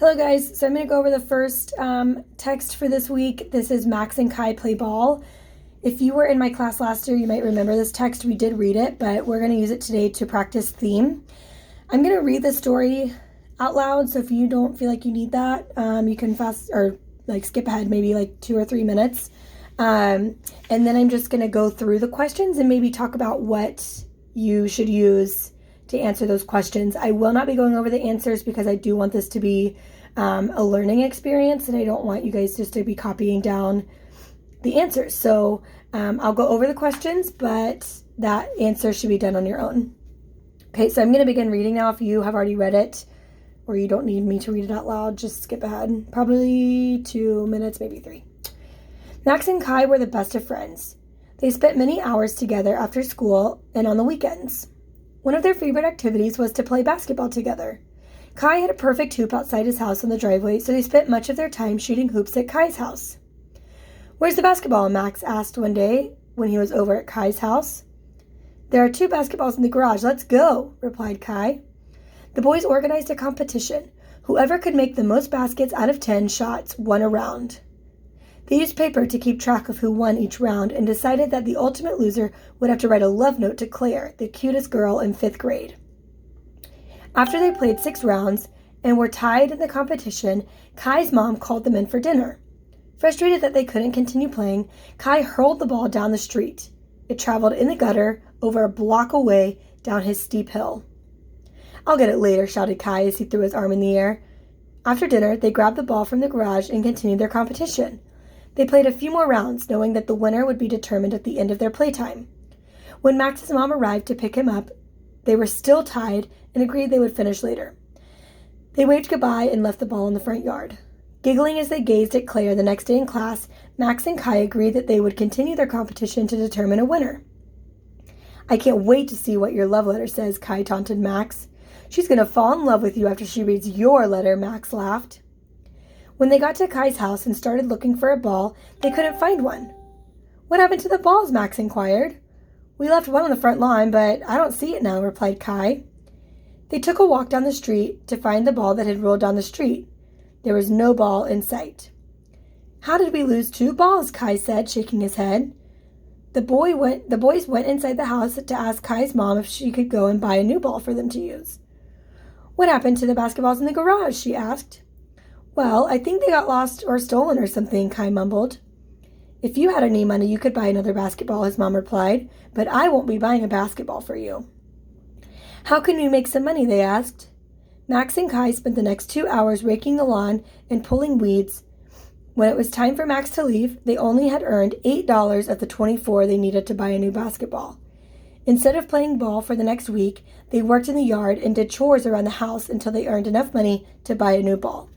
Hello guys, so I'm going to go over the first text for this week. This is Max and Kai play ball. If you were in my class last year, you might remember this text. We did read it, but we're going to use it today to practice theme. I'm going to read the story out loud, so if you don't feel like you need that, you can skip ahead maybe like 2 or 3 minutes. And then I'm just going to go through the questions and maybe talk about what you should use to answer those questions. I will not be going over the answers because I do want this to be a learning experience, and I don't want you guys just to be copying down the answers. So I'll go over the questions, but that answer should be done on your own. Okay, so I'm going to begin reading now. If you have already read it or you don't need me to read it out loud, just skip ahead. Probably 2 minutes, maybe 3. Max and Kai were the best of friends. They spent many hours together after school and on the weekends. One of their favorite activities was to play basketball together. Kai had a perfect hoop outside his house on the driveway, so they spent much of their time shooting hoops at Kai's house. "Where's the basketball?" Max asked one day when he was over at Kai's house. "There are 2 basketballs in the garage. Let's go," replied Kai. The boys organized a competition. Whoever could make the most baskets out of 10 shots won a round. They used paper to keep track of who won each round and decided that the ultimate loser would have to write a love note to Claire, the cutest girl in 5th grade. After they played 6 rounds and were tied in the competition, Kai's mom called them in for dinner. Frustrated that they couldn't continue playing, Kai hurled the ball down the street. It traveled in the gutter over a block away down his steep hill. "I'll get it later," shouted Kai as he threw his arm in the air. After dinner, they grabbed the ball from the garage and continued their competition. They played a few more rounds, knowing that the winner would be determined at the end of their playtime. When Max's mom arrived to pick him up, they were still tied and agreed they would finish later. They waved goodbye and left the ball in the front yard. Giggling as they gazed at Claire the next day in class, Max and Kai agreed that they would continue their competition to determine a winner. "I can't wait to see what your love letter says," Kai taunted Max. "She's going to fall in love with you after she reads your letter," Max laughed. When they got to Kai's house and started looking for a ball, they couldn't find one. "What happened to the balls?" Max inquired. "We left one on the front lawn, but I don't see it now," replied Kai. They took a walk down the street to find the ball that had rolled down the street. There was no ball in sight. "How did we lose 2 balls?" Kai said, shaking his head. The boys went inside the house to ask Kai's mom if she could go and buy a new ball for them to use. "What happened to the basketballs in the garage?" she asked. "Well, I think they got lost or stolen or something," Kai mumbled. "If you had any money, you could buy another basketball," his mom replied, "but I won't be buying a basketball for you." "How can we make some money?" they asked. Max and Kai spent the next 2 hours raking the lawn and pulling weeds. When it was time for Max to leave, they only had earned $8 of the 24 they needed to buy a new basketball. Instead of playing ball for the next week, they worked in the yard and did chores around the house until they earned enough money to buy a new ball.